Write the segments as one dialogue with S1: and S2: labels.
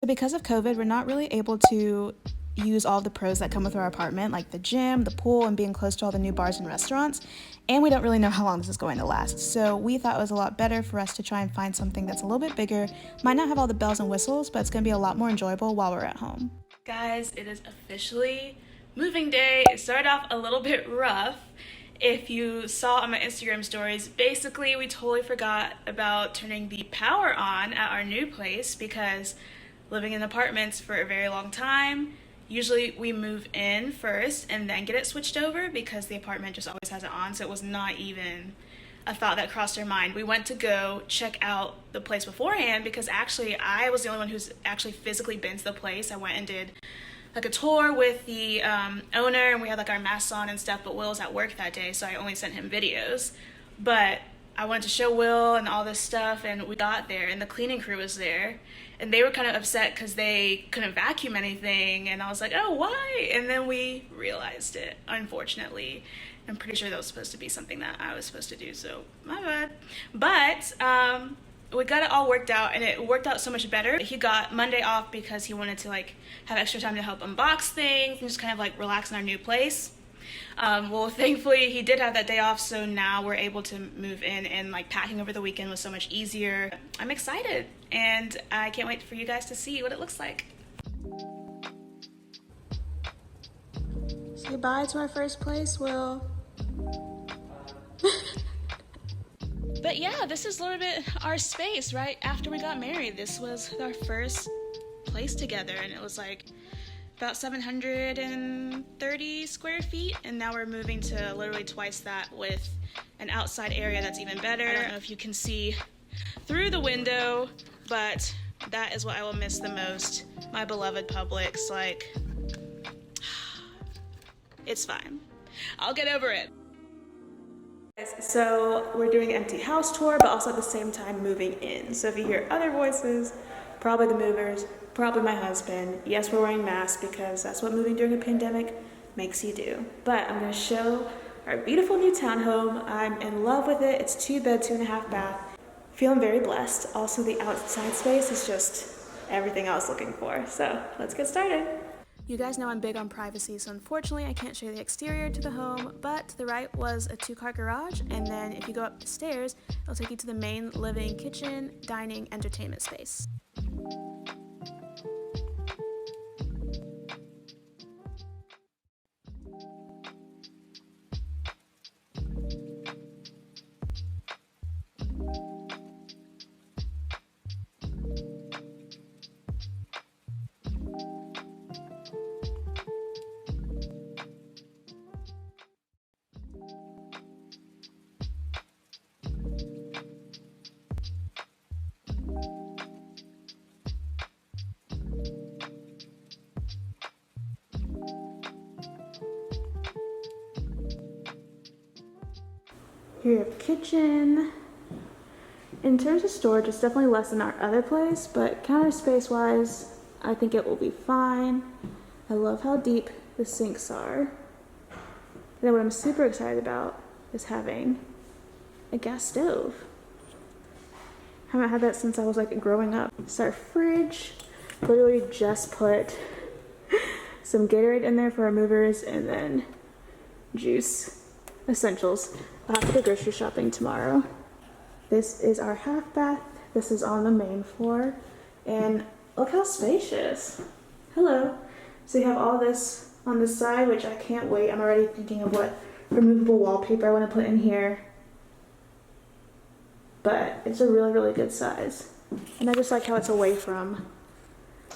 S1: Because of COVID, we're not really able to use all the pros that come with our apartment, like the gym, the pool, and being close to all the new bars and restaurants. And we don't really know how long this is going to last. So we thought it was a lot better for us to try and find something that's a little bit bigger. Might not have all the bells and whistles, but it's going to be a lot more enjoyable while we're at home.
S2: Guys, it is officially moving day. It started off a little bit rough. If you saw on my Instagram stories, basically we totally forgot about turning the power on at our new place because living in apartments for a very long time, usually we move in first and then get it switched over because the apartment just always has it on, so it was not even a thought that crossed our mind. We went to go check out the place beforehand because actually I was the only one who's actually physically been to the place. I went and did like a tour with the owner, and we had like our masks on and stuff, but Will was at work that day, so I only sent him videos. But I wanted to show Will and all this stuff, and we got there and the cleaning crew was there, and they were kind of upset because they couldn't vacuum anything, and I was like, oh, why? And then we realized it, unfortunately. I'm pretty sure that was supposed to be something that I was supposed to do, so my bad. But we got it all worked out, and it worked out so much better. He got Monday off because he wanted to like have extra time to help unbox things and just kind of like relax in our new place. Well, thankfully he did have that day off, so now we're able to move in, and like packing over the weekend was so much easier. I'm excited, and I can't wait for you guys to see what it looks like.
S1: Say bye to our first place, Will.
S2: But yeah, this is a little bit our space right after we got married. This was our first place together, and it was like about 730 square feet, and now we're moving to literally twice that with an outside area that's even better. I don't know if you can see through the window, but that is what I will miss the most. My beloved Publix, like, it's fine. I'll get over it. So we're doing an empty house tour, but also at the same time moving in. So if you hear other voices, probably the movers, probably my husband. Yes, we're wearing masks because that's what moving during a pandemic makes you do. But I'm gonna show our beautiful new townhome. I'm in love with it. It's 2 bed, 2.5 bath. Feeling very blessed. Also, the outside space is just everything I was looking for. So let's get started.
S1: You guys know I'm big on privacy, so unfortunately I can't show you the exterior to the home, but to the right was a 2-car garage, and then if you go up the stairs, it'll take you to the main living, kitchen, dining, entertainment space. Here you have kitchen. In terms of storage, it's definitely less than our other place, but counter space wise, I think it will be fine. I love how deep the sinks are. And then what I'm super excited about is having a gas stove. Haven't had that since I was like growing up. It's our fridge. Literally just put some Gatorade in there for our movers, and then juice essentials. I'll have to go grocery shopping tomorrow. This is our half bath. This is on the main floor, and look how spacious. Hello. So you have all this on the side, which I can't wait. I'm already thinking of what removable wallpaper I want to put in here, but it's a really, really good size. And I just like how it's away from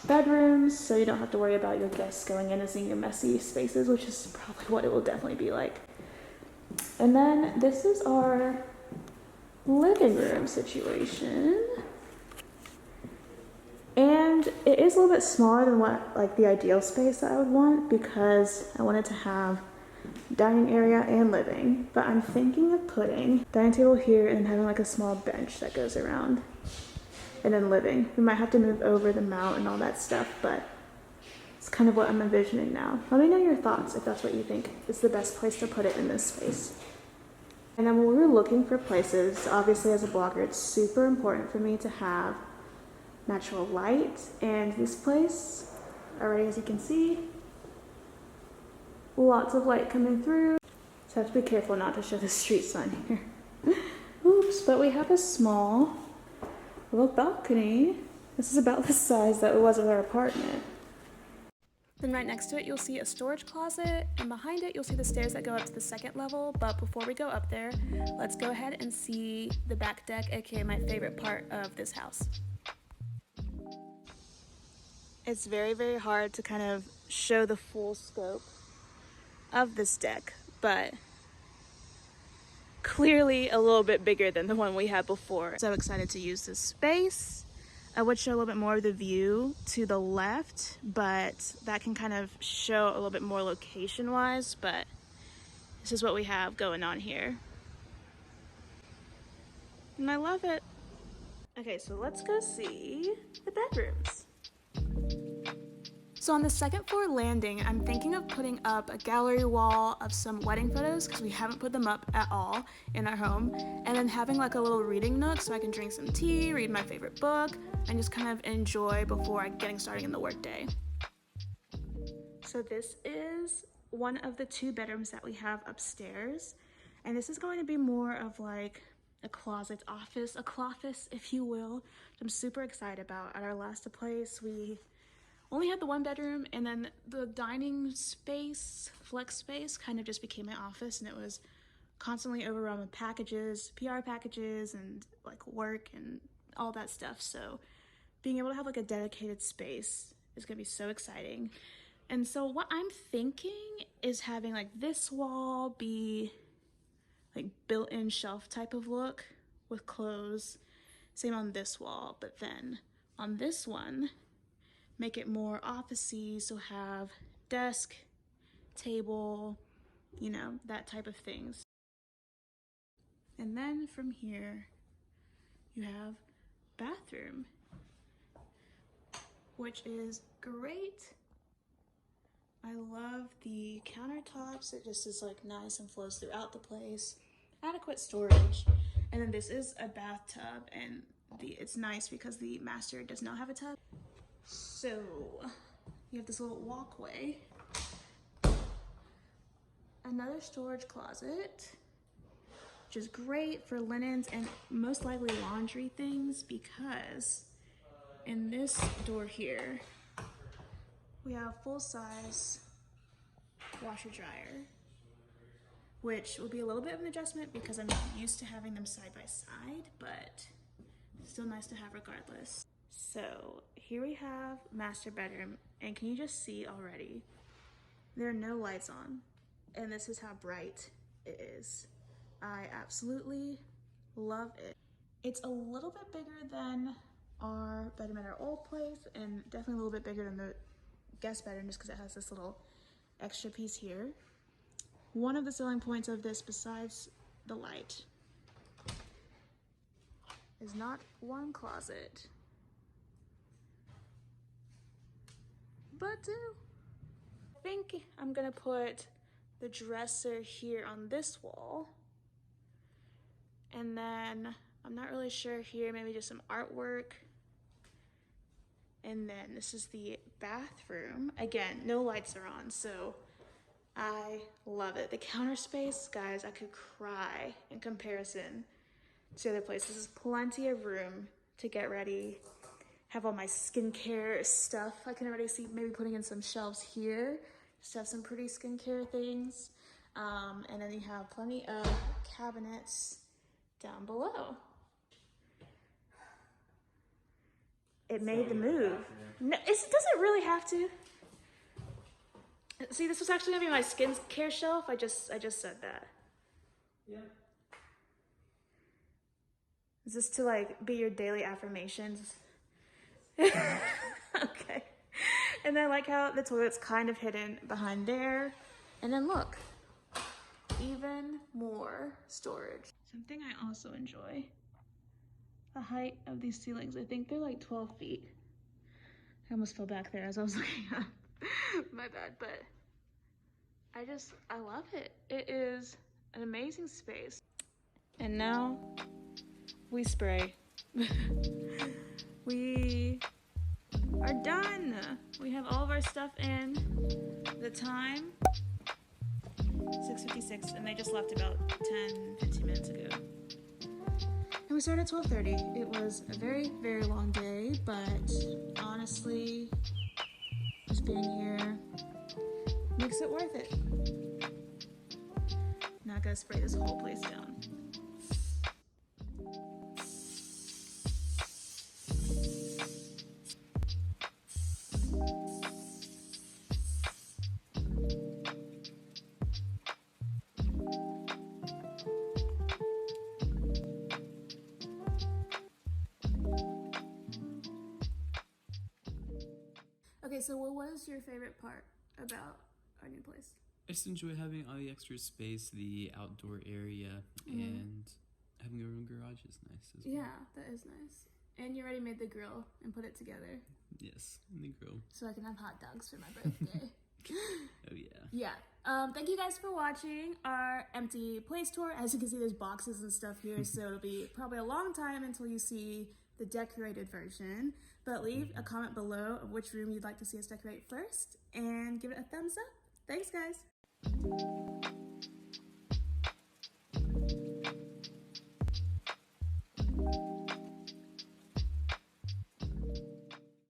S1: bedrooms, so you don't have to worry about your guests going in and seeing your messy spaces, which is probably what it will definitely be like. And then this is our living room situation. And it is a little bit smaller than what like the ideal space that I would want, because I wanted to have dining area and living. But I'm thinking of putting dining table here and having like a small bench that goes around. And then living. We might have to move over the mount and all that stuff, but it's kind of what I'm envisioning now. Let me know your thoughts if that's what you think is the best place to put it in this space. And then when we were looking for places, obviously as a blogger, it's super important for me to have natural light. And this place, already as you can see, lots of light coming through. So I have to be careful not to show the street sign here. Oops, but we have a small little balcony. This is about the size that it was with our apartment. Then right next to it, you'll see a storage closet, and behind it, you'll see the stairs that go up to the second level. But before we go up there, let's go ahead and see the back deck, aka my favorite part of this house. It's very, very hard to kind of show the full scope of this deck, but clearly a little bit bigger than the one we had before. So excited to use this space. I would show a little bit more of the view to the left, but that can kind of show a little bit more location wise, but this is what we have going on here. And I love it. Okay, so let's go see the bedrooms. So on the second floor landing, I'm thinking of putting up a gallery wall of some wedding photos because we haven't put them up at all in our home, and then having like a little reading nook so I can drink some tea, read my favorite book, and just kind of enjoy before getting started in the workday. So this is one of the 2 bedrooms that we have upstairs, and this is going to be more of like a closet office, a cloffice, if you will, which I'm super excited about. At our last place, we only had the 1 bedroom, and then the dining space, flex space, kind of just became my office, and it was constantly overrun with packages, PR packages, and like work and all that stuff. So being able to have like a dedicated space is gonna be so exciting. And so what I'm thinking is having like this wall be like built-in shelf type of look with clothes. Same on this wall, but then on this one, make it more office-y, so have desk, table, you know, that type of things. And then from here, you have bathroom, which is great. I love the countertops. It just is like nice and flows throughout the place. Adequate storage. And then this is a bathtub, and it's nice because the master does not have a tub. So you have this little walkway, another storage closet, which is great for linens and most likely laundry things, because in this door here, we have full-size washer dryer, which will be a little bit of an adjustment because I'm used to having them side by side, but still nice to have regardless. So here we have master bedroom, and can you just see already? There are no lights on, and this is how bright it is. I absolutely love it. It's a little bit bigger than our bedroom at our old place, and definitely a little bit bigger than the guest bedroom just because it has this little extra piece here. One of the selling points of this, besides the light, is not one closet, but 2. I think I'm gonna put the dresser here on this wall, and then I'm not really sure here, maybe just some artwork. And then this is the bathroom. Again, no lights are on, so I love it. The counter space, guys, I could cry in comparison to other places. This is plenty of room to get ready. Have all my skincare stuff. I can already see maybe putting in some shelves here. Just have some pretty skincare things. And then you have plenty of cabinets down below. It made the move. No, it doesn't really have to. See, this was actually gonna be my skincare shelf. I just said that. Yeah. Is this to like be your daily affirmations? Okay. And then I like how the toilet's kind of hidden behind there. And then look, even more storage. Something I also enjoy, the height of these ceilings. I think they're like 12 feet. I almost fell back there as I was looking up. My bad, but I love it. It is an amazing space. And now we spray. We are done. We have all of our stuff in. The time, 6:56, and they just left about 10-15 minutes ago. And we started at 12:30. It was a very, very long day, but honestly, just being here makes it worth it. Now I gotta spray this whole place down. Okay, so what was your favorite part about our new place?
S3: I just enjoy having all the extra space, the outdoor area, and having a own garage is nice as well.
S1: Yeah, that is nice. And you already made the grill and put it together.
S3: Yes, and the grill.
S1: So I can have hot dogs for my birthday.
S3: Oh yeah.
S1: Yeah. Thank you guys for watching our empty place tour. As you can see, there's boxes and stuff here, so it'll be probably a long time until you see the decorated version. But leave a comment below of which room you'd like to see us decorate first, and give it a thumbs up. Thanks, guys.